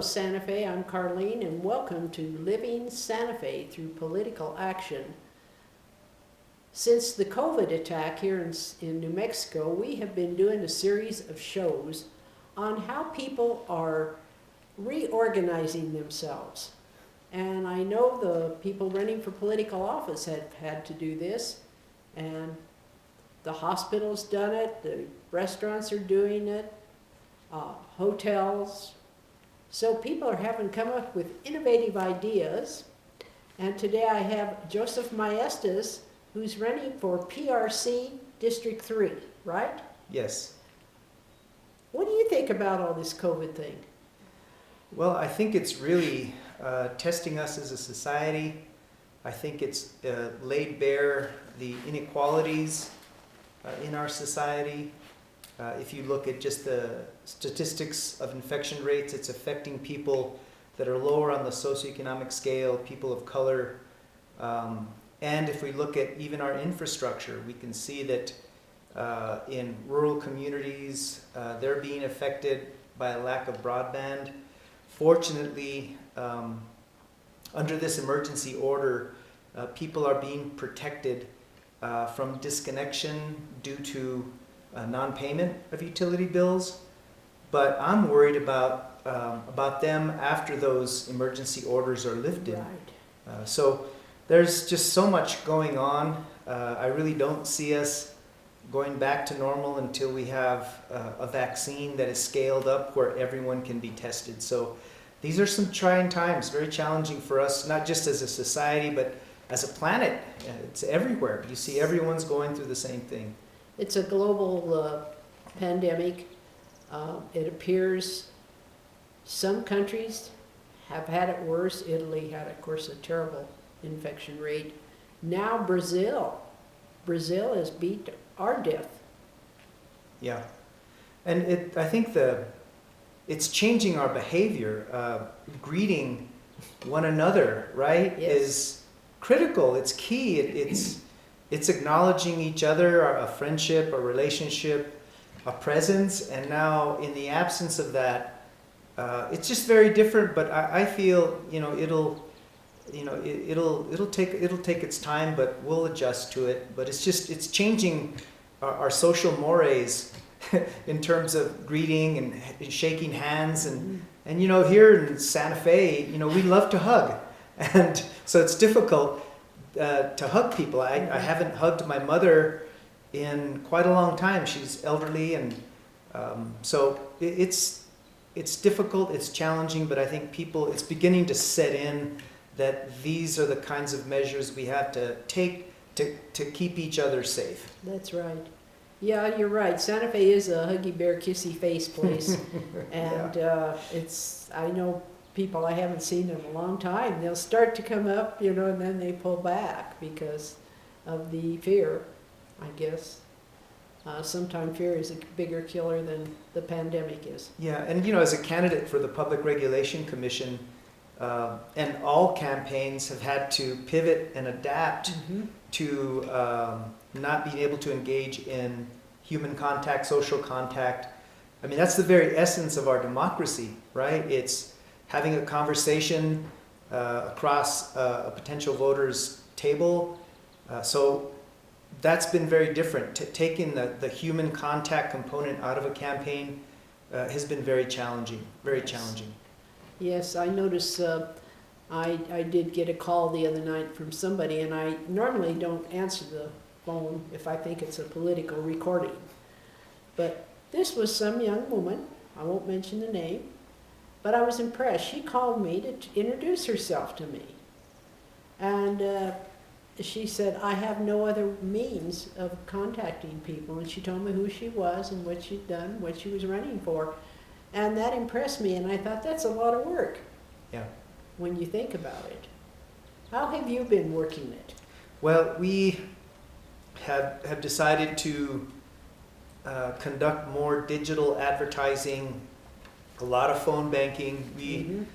Santa Fe. I'm Carlene, and welcome to Living Santa Fe Through Political Action. Since the COVID attack here in New Mexico, we have been doing a series of shows on how people are reorganizing themselves. And I know the people running for political office have had to do this, and the hospital's done it, the restaurants are doing it, hotels. So people are having come up with innovative ideas. And today I have Joseph Maestas, who's running for PRC District 3, right? Yes. What do you think about all this COVID thing? Well, I think it's really testing us as a society. I think it's laid bare the inequalities in our society. If you look at just the statistics of infection rates, it's affecting people that are lower on the socioeconomic scale, people of color. And if we look at even our infrastructure, we can see that in rural communities, they're being affected by a lack of broadband. Fortunately, under this emergency order, people are being protected from disconnection due to non-payment of utility bills. But I'm worried about them after those emergency orders are lifted. Right. So there's just so much going on. I really don't see us going back to normal until we have a vaccine that is scaled up where everyone can be tested. So these are some trying times, very challenging for us, not just as a society, but as a planet. It's everywhere. You see everyone's going through the same thing. It's a global pandemic. It appears some countries have had it worse. Italy had, of course, a terrible infection rate. Now Brazil has beat our death. Yeah, and I think it's changing our behavior. Greeting one another, right, Yes. is critical. It's key. It's acknowledging each other, a friendship, a relationship, a presence. And now, in the absence of that, it's just very different. But I feel it'll take its time, but we'll adjust to it. But it's changing our social mores in terms of greeting and shaking hands and here in Santa Fe, we love to hug, and so it's difficult to hug people. I haven't hugged my mother in quite a long time. She's elderly, and so it's difficult, it's challenging, but I think it's beginning to set in that these are the kinds of measures we have to take to keep each other safe. That's right. Yeah, you're right. Santa Fe is a huggy bear, kissy face place. And I know people I haven't seen in a long time. They'll start to come up, and then they pull back because of the fear, I guess. Sometimes fear is a bigger killer than the pandemic is. Yeah, and as a candidate for the Public Regulation Commission, and all campaigns have had to pivot and adapt to not being able to engage in human contact, social contact. I mean, that's the very essence of our democracy, right? It's having a conversation across a potential voter's table. So that's been very different. Taking the human contact component out of a campaign has been very challenging, very challenging. Yes, I noticed I did get a call the other night from somebody, and I normally don't answer the phone if I think it's a political recording. But this was some young woman, I won't mention the name, but I was impressed. She called me to introduce herself to me. And she said, I have no other means of contacting people. And she told me who she was and what she'd done, what she was running for. And that impressed me, and I thought, that's a lot of work. Yeah. When you think about it. How have you been working it? Well, we have decided to conduct more digital advertising, a lot of phone banking.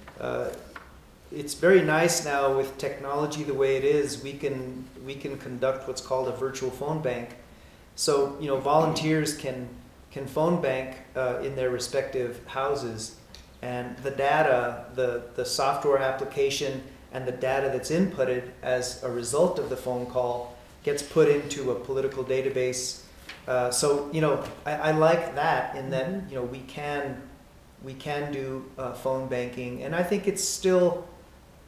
It's very nice now with technology the way it is. We can conduct what's called a virtual phone bank. So volunteers can phone bank in their respective houses, and the data, the software application and the data that's inputted as a result of the phone call gets put into a political database. So, you know, I like that in that, Mhm. you know, we can do phone banking, and I think it's still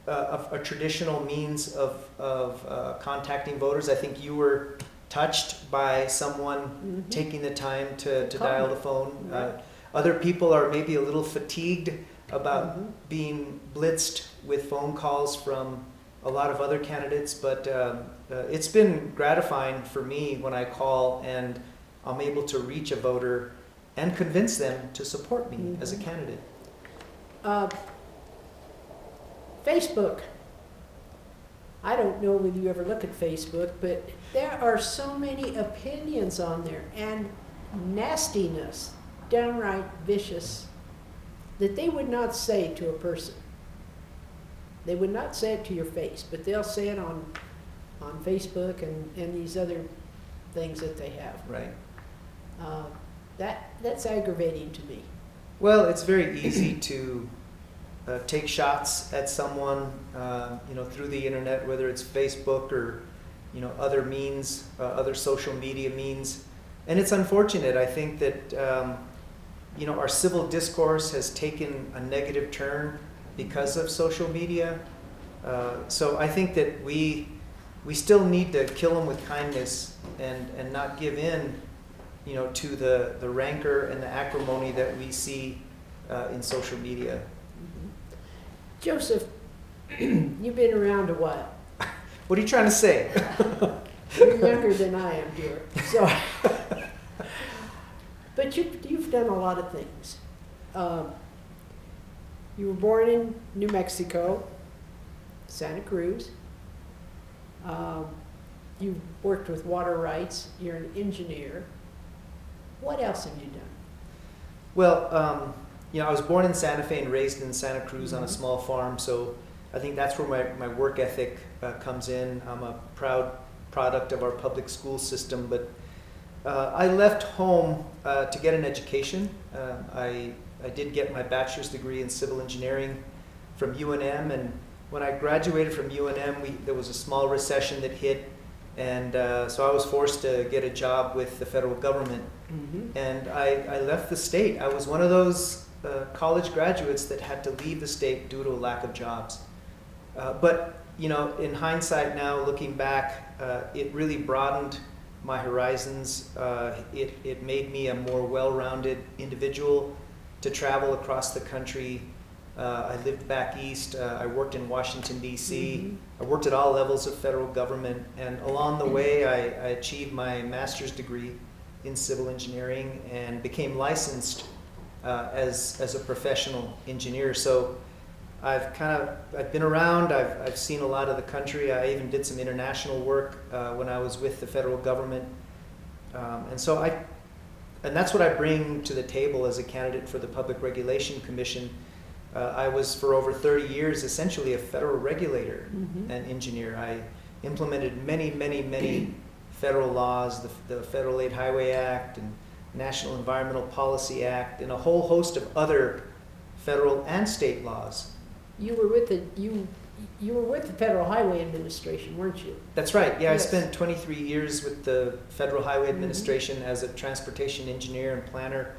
a traditional means of contacting voters. I think you were touched by someone Mhm. taking the time to Call dial me. the phone. Right. Other people are maybe a little fatigued about Mhm. being blitzed with phone calls from a lot of other candidates, but it's been gratifying for me when I call and I'm able to reach a voter and convince them to support me as a Mhm. candidate. Uh, Facebook. I don't know whether you ever look at Facebook, but there are so many opinions on there and nastiness, downright vicious, that they would not say to a person. They would not say it to your face, but they'll say it on Facebook and these other things that they have. Right. That's aggravating to me. Well, it's very easy to take shots at someone, you know, through the internet, whether it's Facebook or, you know, other means, other social media means. And it's unfortunate. I think that, you know, our civil discourse has taken a negative turn because of social media. So I think that we still need to kill them with kindness and not give in, you know, to the rancor and the acrimony that we see in social media. Mhm. Joseph, you've been around a while. What are you trying to say? You're younger than I am, dear. So, but you've done a lot of things. You were born in New Mexico, Santa Cruz. You've worked with water rights. You're an engineer. What else have you done? Well, you know, I was born in Santa Fe and raised in Santa Cruz on a small farm, so I think that's where my work ethic comes in. I'm a proud product of our public school system, but I left home to get an education. I did get my bachelor's degree in civil engineering from UNM, and when I graduated from UNM, there was a small recession that hit, and so I was forced to get a job with the federal government. Mm-hmm. And I left the state. I was one of those college graduates that had to leave the state due to a lack of jobs. But, you know, in hindsight now, looking back, it really broadened my horizons. It made me a more well-rounded individual to travel across the country. I lived back east. I worked in Washington, D.C. Mm-hmm. I worked at all levels of federal government. And along the way, I achieved my master's degree in civil engineering and became licensed as a professional engineer. So I've been around. I've seen a lot of the country. I even did some international work when I was with the federal government, and that's what I bring to the table as a candidate for the Public Regulation Commission. I was for over 30 years essentially a federal regulator Mm-hmm. and engineer. I implemented many federal laws, the Federal Aid Highway Act and National Environmental Policy Act, and a whole host of other federal and state laws. You were with the Federal Highway Administration, weren't you? That's right. Yeah, Yes. I spent 23 years with the Federal Highway Mhm. Administration as a transportation engineer and planner.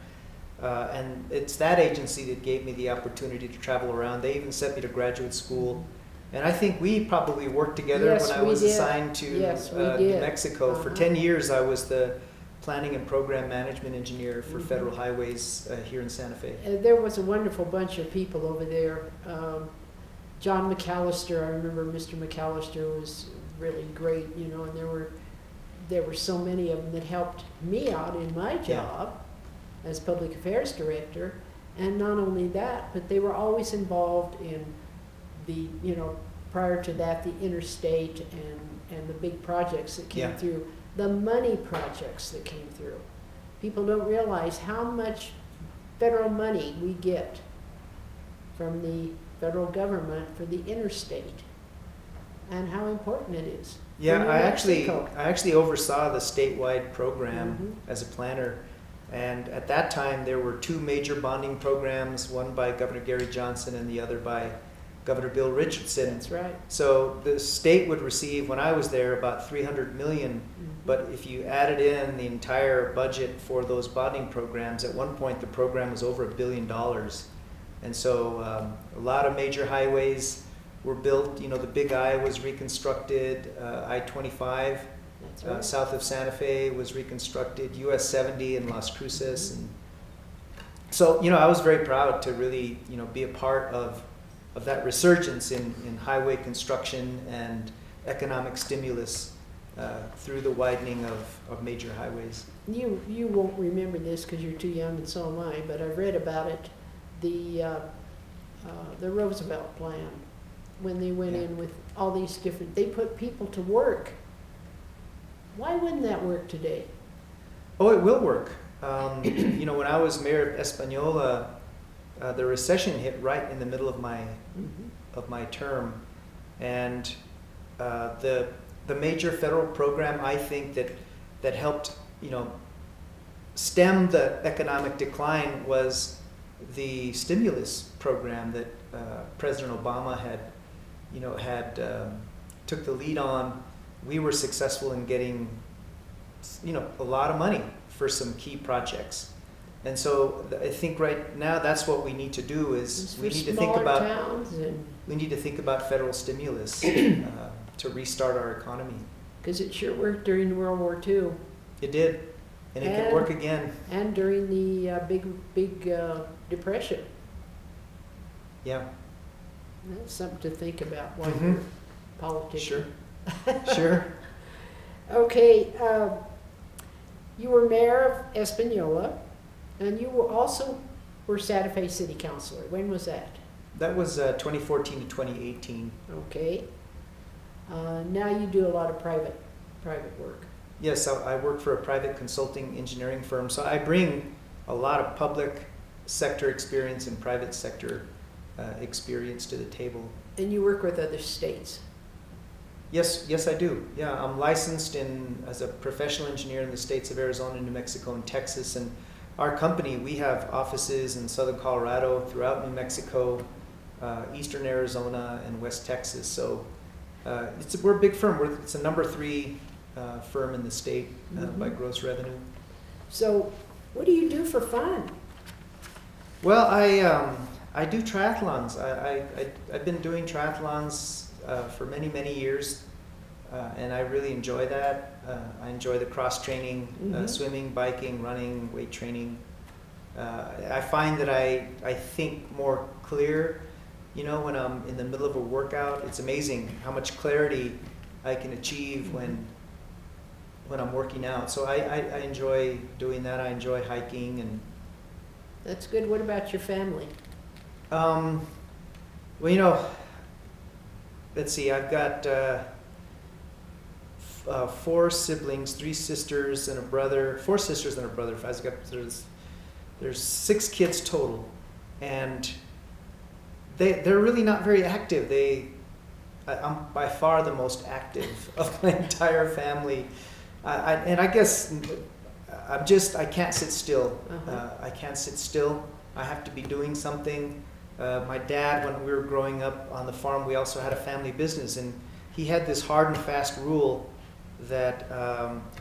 And it's that agency that gave me the opportunity to travel around. They even sent me to graduate school. And I think we probably worked together Yes, when I we was did. assigned to Yes, we New did. Mexico. For Uh-huh. 10 years, I was the planning and program management engineer for Mhm. federal highways here in Santa Fe. There was a wonderful bunch of people over there. John McAllister, I remember Mr. McAllister was really great, you know, and there were so many of them that helped me out in my job as public affairs director. And not only that, but they were always involved in the, you know, prior to that, the interstate and the big projects that came Yeah. through, the money projects that came through. People don't realize how much federal money we get from the federal government for the interstate and how important it is. Yeah, For New I actually Mexico. oversaw the statewide program Mhm. as a planner. And at that time, there were two major bonding programs, one by Governor Gary Johnson and the other by Governor Bill Richardson. That's right. So the state would receive, when I was there, about 300 million. But if you added in the entire budget for those bonding programs, at one point the program was over $1 billion. And so a lot of major highways were built. You know, the Big I was reconstructed, I-25 That's right. south of Santa Fe was reconstructed, US 70 in Las Cruces. And so, you know, I was very proud to really, you know, be a part of that resurgence in highway construction and economic stimulus through the widening of major highways. You won't remember this because you're too young and so am I, but I've read about it, the Roosevelt plan, when they went in with all these different, they put people to work. Why wouldn't that work today? Oh, it will work. You know, when I was mayor of Española, the recession hit right in the middle of my term, and the major federal program I think that helped, you know, stem the economic decline was the stimulus program that President Obama had took the lead on. We were successful in getting, you know, a lot of money for some key projects. And so I think right now that's what we need to do is we need to think about federal stimulus to restart our economy. Because it sure worked during World War II. It did, and it can work again. And during the big depression. Yeah. That's something to think about while Mhm. you're a politician. Sure. Sure. Okay, you were mayor of Española, and you were also Santa Fe City Councilor. When was that? That was 2014 to 2018. Okay. Now you do a lot of private work. Yes, I work for a private consulting engineering firm, so I bring a lot of public sector experience and private sector experience to the table. And you work with other states. Yes, I do. Yeah, I'm licensed as a professional engineer in the states of Arizona, New Mexico, and Texas. And our company, we have offices in southern Colorado, throughout New Mexico, eastern Arizona, and West Texas. So we're a big firm. It's a number 3 firm in the state by gross revenue. So what do you do for fun? Well, I do triathlons. I've been doing triathlons for many, many years, and I really enjoy that. I enjoy the cross-training, swimming, biking, running, weight training. I find that I think more clear, you know, when I'm in the middle of a workout. It's amazing how much clarity I can achieve when I'm working out. So I enjoy doing that. I enjoy hiking. And That's good. What about your family? well, you know, let's see, I've got 4 siblings, 3 sisters and a brother, 4 sisters and a brother. There's 6 kids total, and they're really not very active. I'm by far the most active of my entire family, and I guess I can't sit still. I can't sit still. I have to be doing something. My dad, when we were growing up on the farm, we also had a family business, and he had this hard and fast rule that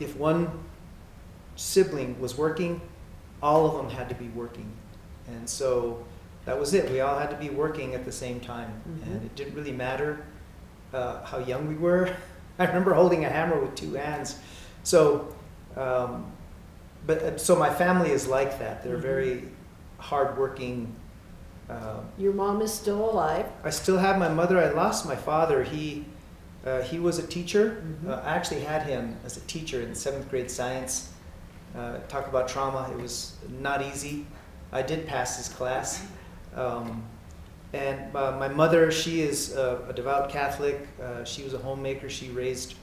if one sibling was working, all of them had to be working. And so that was it. We all had to be working at the same time. And it didn't really matter how young we were. I remember holding a hammer with 2 hands. So, so my family is like that. They're very hardworking. Your mom is still alive. I still have my mother. I lost my father. He was a teacher. I actually had him as a teacher in 7th grade science. Talk about trauma. It was not easy. I did pass his class. And my mother, she is a devout Catholic. She was a homemaker. She raised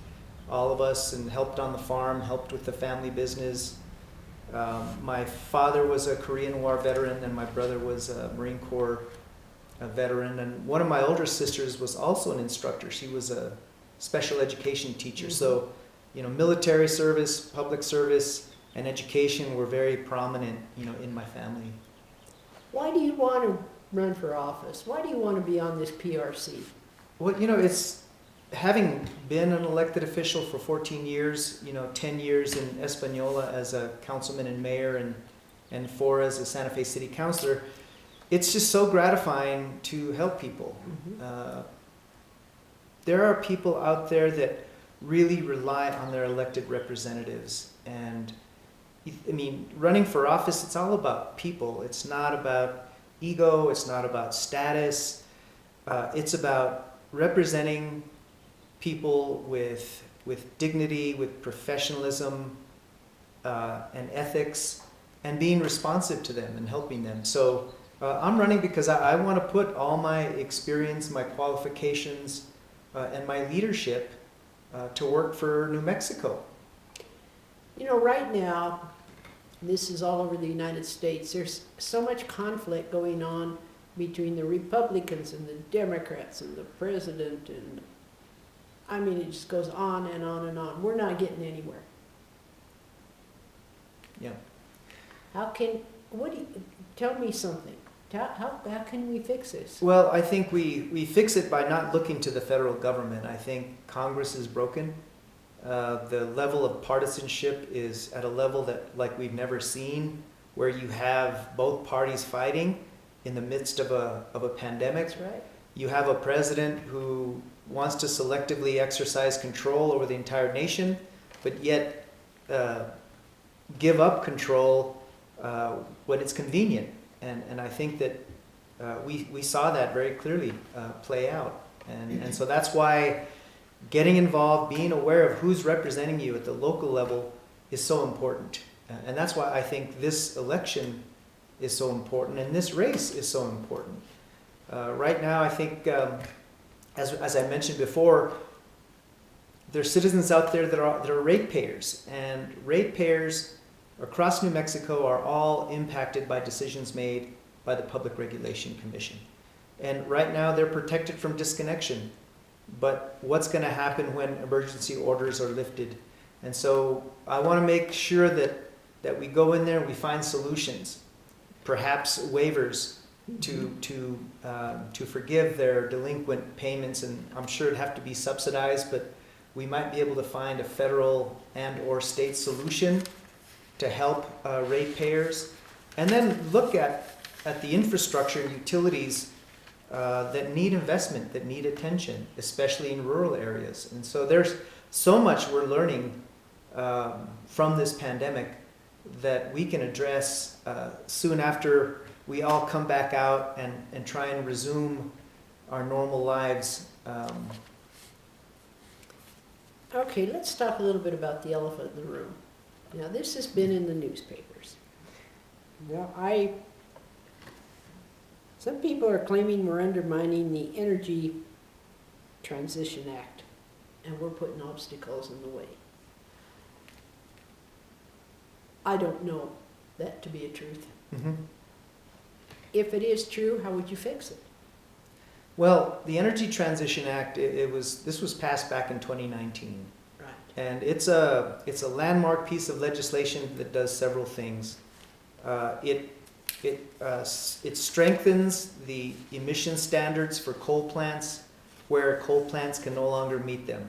all of us and helped on the farm, helped with the family business. My father was a Korean War veteran, and my brother was a Marine Corps veteran. And one of my older sisters was also an instructor. She was a special education teacher. So, you know, military service, public service, and education were very prominent, in my family. Why do you want to run for office? Why do you want to be on this PRC? Well, it's having been an elected official for 14 years, 10 years in Española as a councilman and mayor, and 4 as a Santa Fe city councilor. It's just so gratifying to help people. Mm-hmm. There are people out there that really rely on their elected representatives. And running for office, it's all about people. It's not about ego. It's not about status. It's about representing people with dignity, with professionalism, and ethics, and being responsive to them and helping them. So I'm running because I want to put all my experience, my qualifications, and my leadership to work for New Mexico. Right now, this is all over the United States, there's so much conflict going on between the Republicans and the Democrats and the president, and it just goes on and on and on. We're not getting anywhere. Yeah. Tell me something. How can we fix this? Well, I think we fix it by not looking to the federal government. I think Congress is broken. The level of partisanship is at a level that we've never seen, where you have both parties fighting in the midst of a pandemic. That's right. You have a president who wants to selectively exercise control over the entire nation, but yet give up control when it's convenient. And I think that we saw that very clearly play out. And so that's why getting involved, being aware of who's representing you at the local level is so important. And that's why I think this election is so important and this race is so important. Right now, I think, as I mentioned before, there's citizens out there that are ratepayers, and ratepayers across New Mexico are all impacted by decisions made by the Public Regulation Commission. And right now they're protected from disconnection. But what's going to happen when emergency orders are lifted? And so I want to make sure that we go in there and we find solutions, perhaps waivers to forgive their delinquent payments. And I'm sure it'd have to be subsidized, but we might be able to find a federal and or state solution to help ratepayers. And then look at the infrastructure and utilities that need investment, that need attention, especially in rural areas. And so there's so much we're learning from this pandemic that we can address soon after we all come back out and try and resume our normal lives. Okay, let's talk a little bit about the elephant in the room. Now, this has been in the newspapers. Now, some people are claiming we're undermining the Energy Transition Act, and we're putting obstacles in the way. I don't know that to be a truth. Mm-hmm. If it is true, how would you fix it? Well, the Energy Transition Act, this was passed back in 2019. Right. And it's a landmark piece of legislation that does several things. It strengthens the emission standards for coal plants where coal plants can no longer meet them.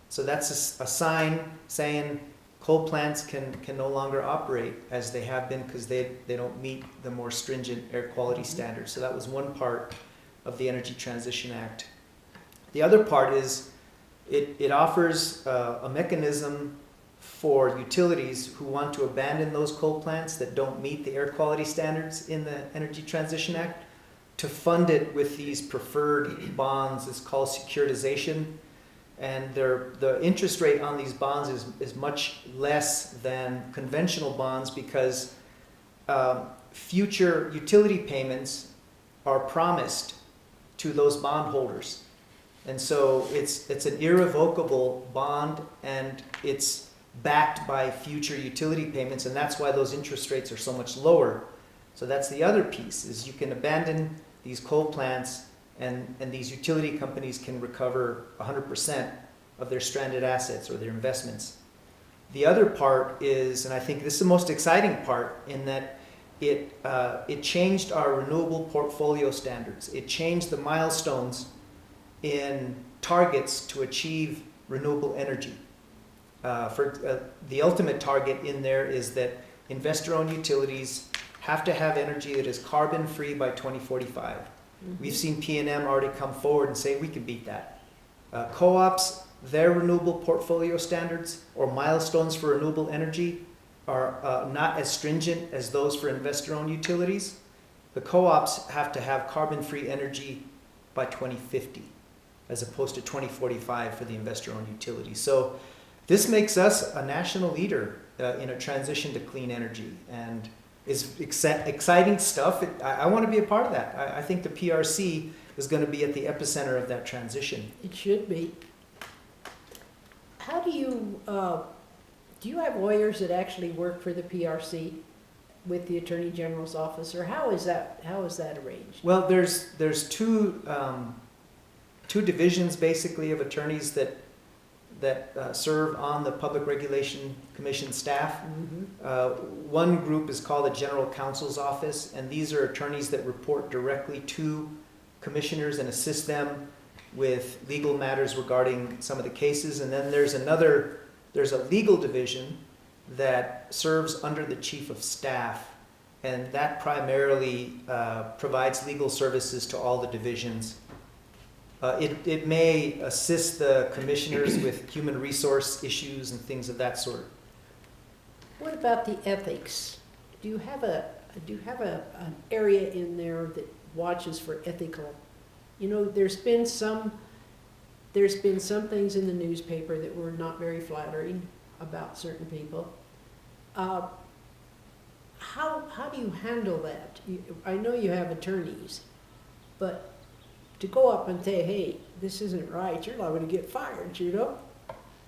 So that's a sign saying coal plants can no longer operate as they have been because they don't meet the more stringent air quality standards. So that was one part of the Energy Transition Act. The other part is it offers a mechanism for utilities who want to abandon those coal plants that don't meet the air quality standards in the Energy Transition Act to fund it with these preferred bonds. It's called securitization. And the interest rate on these bonds is much less than conventional bonds because future utility payments are promised to those bondholders. And so it's an irrevocable bond, and it's backed by future utility payments, and that's why those interest rates are so much lower. So that's the other piece, is you can abandon these coal plants and these utility companies can recover 100% of their stranded assets or their investments. The other part is, and I think this is the most exciting part, in that it changed our renewable portfolio standards. It changed the milestones in targets to achieve renewable energy. The ultimate target in there is that investor-owned utilities have to have energy that is carbon-free by 2045. We've seen P&M already come forward and say we can beat that. Co-ops, their renewable portfolio standards or milestones for renewable energy are not as stringent as those for investor-owned utilities. The co-ops have to have carbon-free energy by 2050, as opposed to 2045 for the investor-owned utilities. So this makes us a national leader in a transition to clean energy, and it's exciting stuff. I want to be a part of that. I think the PRC is going to be at the epicenter of that transition. It should be. How do you have lawyers that actually work for the PRC with the Attorney General's office, or how is that arranged? Well, there's two divisions basically of attorneys that serve on the Public Regulation Commission staff. One group is called the General Counsel's Office, and these are attorneys that report directly to commissioners and assist them with legal matters regarding some of the cases. And then there's a legal division that serves under the Chief of Staff, and that primarily provides legal services to all the divisions. It may assist the commissioners with human resource issues and things of that sort. What about the ethics? Do you have an area in there that watches for ethical? You know, there's been some things in the newspaper that were not very flattering about certain people. How do you handle that? I know you have attorneys, but to go up and say, hey, this isn't right, you're liable to get fired, you know?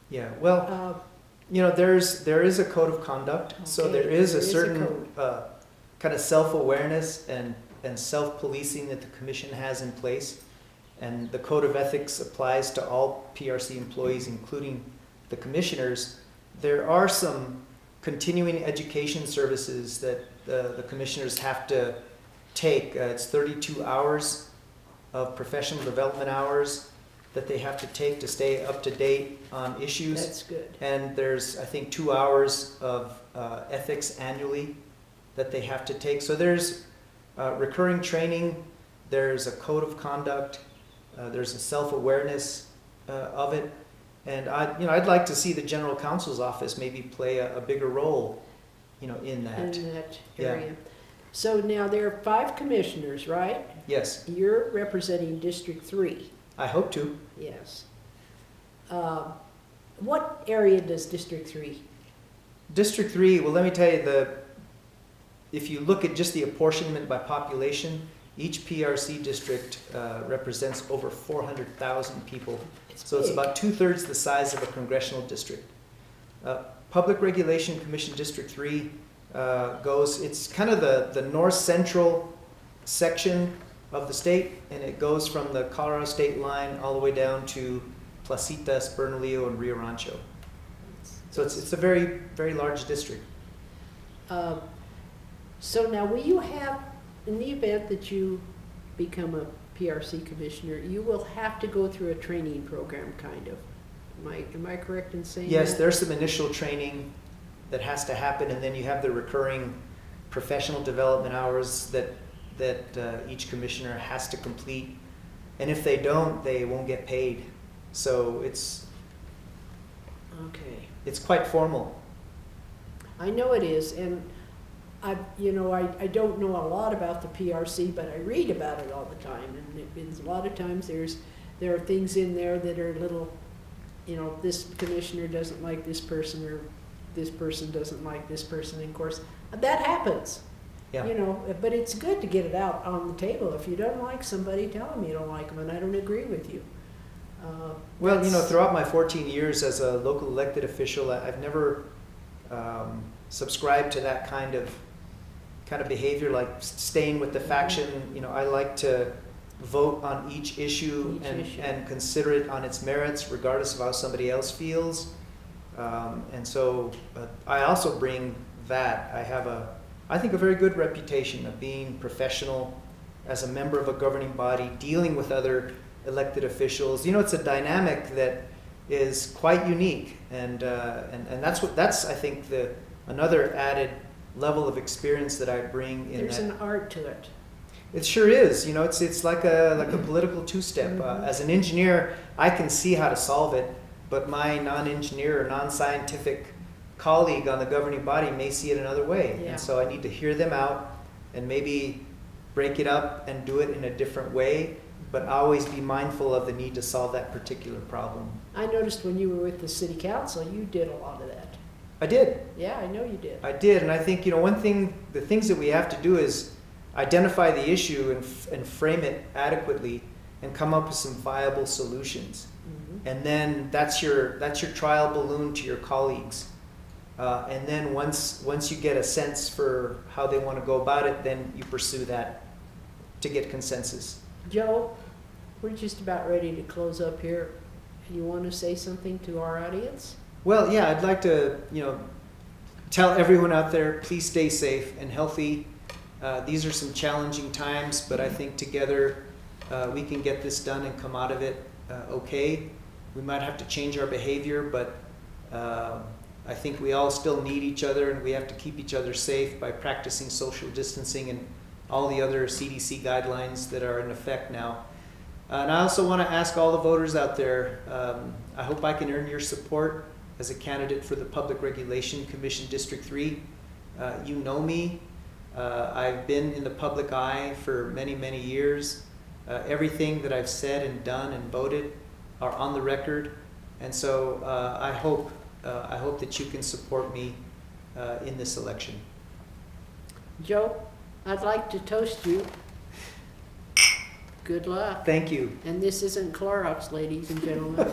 Yeah, well, there is a code of conduct, okay, so there is a certain kind of self-awareness and self-policing that the commission has in place, and the code of ethics applies to all PRC employees, including the commissioners. There are some continuing education services that the commissioners have to take. It's 32 hours of professional development hours that they have to take to stay up to date on issues. That's good. And there's, I think, 2 hours of ethics annually that they have to take. So there's recurring training, there's a code of conduct, there's a self-awareness of it. And I'd like to see the General Counsel's office maybe play a bigger role, in that. In that area. Yeah. So now there are 5 commissioners, right? Yes. You're representing District 3. I hope to. Yes. What area does District 3? District 3, well, let me tell you, if you look at just the apportionment by population, each PRC district represents over 400,000 people. So it's about 2/3 the size of a congressional district. Public Regulation Commission District 3 it's kind of the north central section of the state, and it goes from the Colorado state line all the way down to Placitas, Bernalillo, and Rio Rancho. So it's a very, very large district. So now will you have, in the event that you become a PRC commissioner, you will have to go through a training program, kind of. Am I correct in saying Yes, that? there's some initial training that has to happen, and then you have the recurring professional development hours that each commissioner has to complete. And if they don't, they won't get paid. So it's quite formal. I know it is, and I don't know a lot about the PRC, but I read about it all the time, and a lot of times there are things in there that are little, this commissioner doesn't like this person, or this person doesn't like this person, and of course, that happens. Yeah. But it's good to get it out on the table. If you don't like somebody, tell them you don't like them, and I don't agree with you. Well, throughout my 14 years as a local elected official, I've never subscribed to that kind of behavior, like staying with the faction. I like to vote on each issue and consider it on its merits, regardless of how somebody else feels. And so I also bring that. I have I think, a very good reputation of being professional as a member of a governing body, dealing with other elected officials. You know, it's a dynamic that is quite unique, and that's I think another added level of experience that I bring in There's that. an art to it. It sure is. You know, it's like a political two-step. Mhm. As an engineer, I can see how to solve it, but my non-engineer or non-scientific colleague on the governing body may see it another way. Yeah. And so I need to hear them out and maybe break it up and do it in a different way, but always be mindful of the need to solve that particular problem. I noticed when you were with the city council, you did a lot of that. I did. Yeah, I know you did. I did, and I think, you know, the things that we have to do is identify the issue and frame it adequately and come up with some viable solutions. Mhm. And then that's your trial balloon to your colleagues. And then once you get a sense for how they want to go about it, then you pursue that to get consensus. Joe, we're just about ready to close up here. You want to say something to our audience? Well, yeah, I'd like to, you know, tell everyone out there, please stay safe and healthy. These are some challenging times, but I think together we can get this done and come out of it okay. We might have to change our behavior, but I think we all still need each other, and we have to keep each other safe by practicing social distancing and all the other CDC guidelines that are in effect now. And I also want to ask all the voters out there, I hope I can earn your support as a candidate for the Public Regulation Commission District 3. You know me. I've been in the public eye for many, many years. Everything that I've said and done and voted are on the record. And so I hope that you can support me in this election. Joe, I'd like to toast you. Good luck. Thank you. And this isn't Clorox, ladies and gentlemen.